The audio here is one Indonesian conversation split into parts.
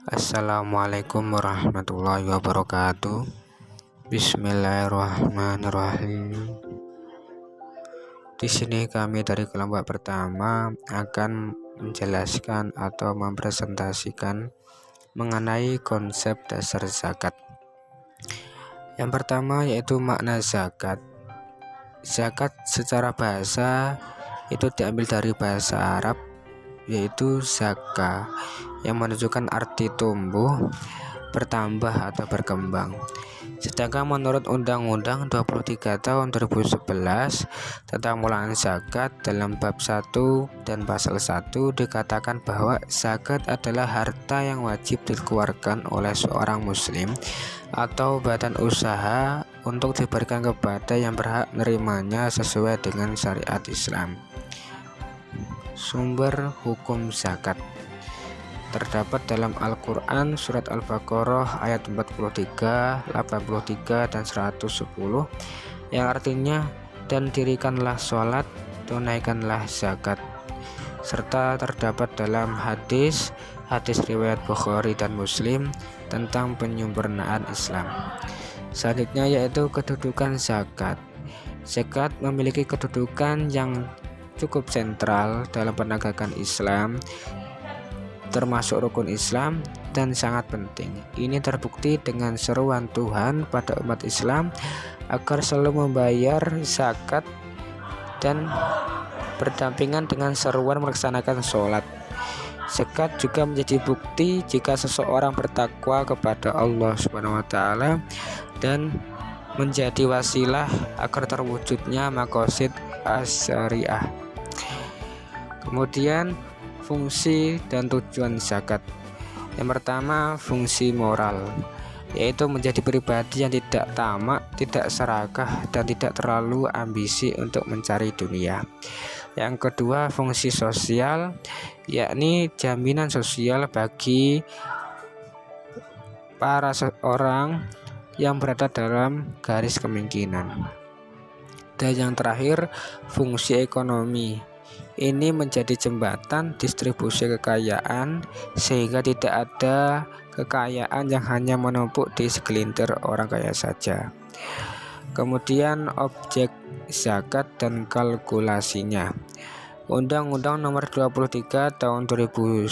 Assalamualaikum warahmatullahi wabarakatuh. Bismillahirrahmanirrahim. Di sini kami dari kelompok pertama akan menjelaskan atau mempresentasikan mengenai konsep dasar zakat. Yang pertama yaitu makna zakat. Zakat secara bahasa itu diambil dari bahasa Arab yaitu zaka, yang menunjukkan arti tumbuh, bertambah atau berkembang. Sedangkan menurut Undang-Undang 23 tahun 2011 tentang pengelolaan zakat dalam bab 1 dan pasal 1 dikatakan bahwa zakat adalah harta yang wajib dikeluarkan oleh seorang muslim atau badan usaha untuk diberikan kepada yang berhak menerimanya sesuai dengan syariat Islam. Sumber hukum zakat terdapat dalam Al-Quran surat Al-Baqarah ayat 43, 83, dan 110 yang artinya, dan dirikanlah sholat, tunaikanlah zakat, serta terdapat dalam hadis riwayat Bukhari dan Muslim tentang penyempurnaan Islam. Selanjutnya yaitu kedudukan zakat. Zakat memiliki kedudukan yang cukup sentral dalam penegakan Islam, termasuk rukun Islam, dan sangat penting. Ini terbukti dengan seruan Tuhan pada umat Islam agar selalu membayar zakat dan berdampingan dengan seruan melaksanakan sholat. Zakat juga menjadi bukti jika seseorang bertakwa kepada Allah SWT dan menjadi wasilah agar terwujudnya maqasid asy-syariah. Kemudian fungsi dan tujuan zakat. Yang pertama, fungsi moral, yaitu menjadi pribadi yang tidak tamak, tidak serakah, dan tidak terlalu ambisi untuk mencari dunia. Yang kedua, fungsi sosial, yakni jaminan sosial bagi para orang yang berada dalam garis kemiskinan. Dan yang terakhir, fungsi ekonomi. Ini menjadi jembatan distribusi kekayaan sehingga tidak ada kekayaan yang hanya menumpuk di segelintir orang kaya saja. Kemudian objek zakat dan kalkulasinya. Undang-Undang Nomor 23 Tahun 2011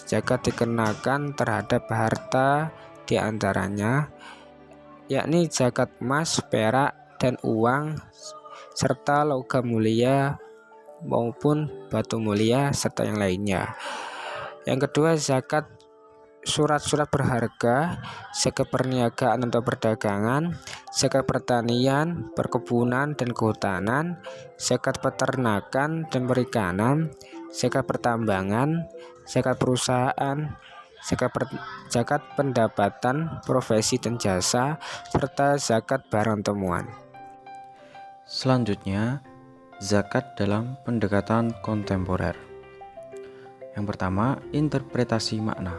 zakat dikenakan terhadap harta diantaranya yakni zakat emas, perak, dan uang serta logam mulia maupun batu mulia serta yang lainnya. Yang kedua, zakat surat-surat berharga, zakat perniagaan atau perdagangan, zakat pertanian, perkebunan dan kehutanan, zakat peternakan dan perikanan, zakat pertambangan, zakat perusahaan, zakat pendapatan, profesi dan jasa, serta zakat barang temuan. Selanjutnya, zakat dalam pendekatan kontemporer. Yang pertama, interpretasi makna.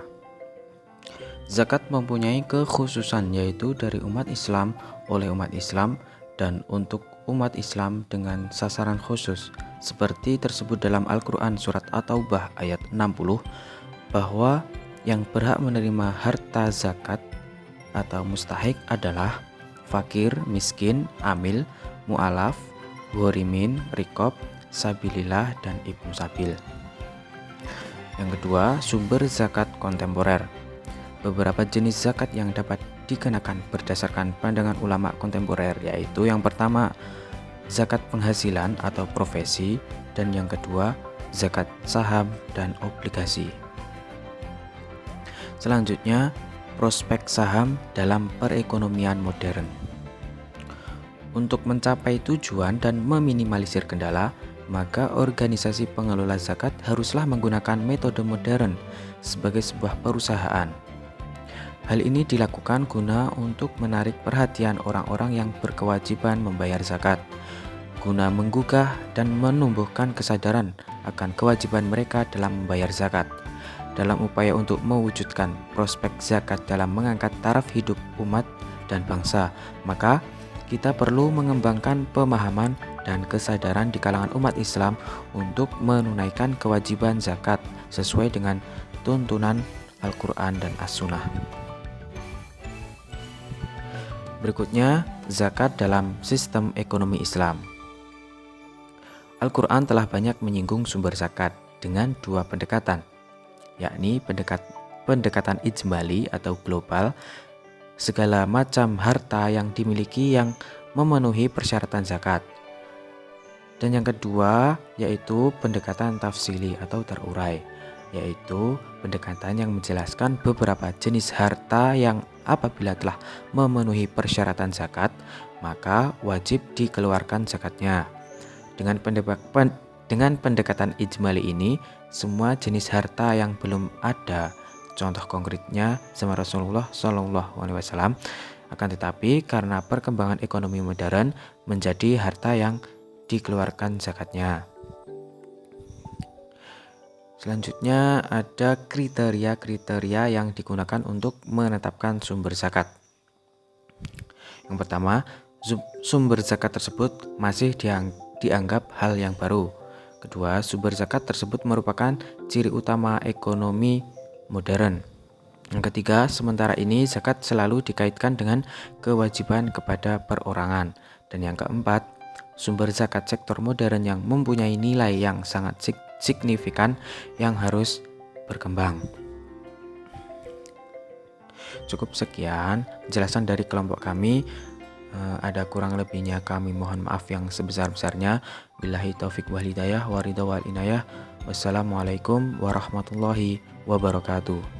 Zakat mempunyai kekhususan yaitu dari umat Islam oleh umat Islam dan untuk umat Islam dengan sasaran khusus seperti tersebut dalam Al-Quran surat At-Taubah ayat 60 bahwa yang berhak menerima harta zakat atau mustahik adalah fakir, miskin, amil, mu'alaf, ghorimin, rikob, sabilillah, dan ibnu sabil. Yang kedua, sumber zakat kontemporer. Beberapa jenis zakat yang dapat dikenakan berdasarkan pandangan ulama kontemporer yaitu yang pertama, zakat penghasilan atau profesi, dan yang kedua, zakat saham dan obligasi. Selanjutnya, prospek saham dalam perekonomian modern. Untuk mencapai tujuan dan meminimalisir kendala, maka organisasi pengelola zakat haruslah menggunakan metode modern sebagai sebuah perusahaan. Hal ini dilakukan guna untuk menarik perhatian orang-orang yang berkewajiban membayar zakat, guna menggugah dan menumbuhkan kesadaran akan kewajiban mereka dalam membayar zakat. Dalam upaya untuk mewujudkan prospek zakat dalam mengangkat taraf hidup umat dan bangsa, maka kita perlu mengembangkan pemahaman dan kesadaran di kalangan umat Islam untuk menunaikan kewajiban zakat sesuai dengan tuntunan Al-Quran dan As-Sunnah. Berikutnya, zakat dalam sistem ekonomi Islam. Al-Quran telah banyak menyinggung sumber zakat dengan dua pendekatan, yakni pendekatan ijmali atau global, segala macam harta yang dimiliki yang memenuhi persyaratan zakat. Dan yang kedua yaitu pendekatan tafsili atau terurai, yaitu pendekatan yang menjelaskan beberapa jenis harta yang apabila telah memenuhi persyaratan zakat, maka wajib dikeluarkan zakatnya. Dengan pendekatan ijmali ini, semua jenis harta yang belum ada contoh konkretnya sama Rasulullah SAW, akan tetapi karena perkembangan ekonomi modern menjadi harta yang dikeluarkan zakatnya. Selanjutnya ada kriteria-kriteria yang digunakan untuk menetapkan sumber zakat. Yang pertama, sumber zakat tersebut masih dianggap hal yang baru. Kedua, sumber zakat tersebut merupakan ciri utama ekonomi modern. Yang ketiga, sementara ini zakat selalu dikaitkan dengan kewajiban kepada perorangan. Dan yang keempat, sumber zakat sektor modern yang mempunyai nilai yang sangat signifikan yang harus berkembang. Cukup sekian penjelasan dari kelompok kami. Ada kurang lebihnya kami mohon maaf yang sebesar-besarnya. Billahi taufik wal hidayah wa ridha wal inayah. Wassalamualaikum warahmatullahi wabarakatuh.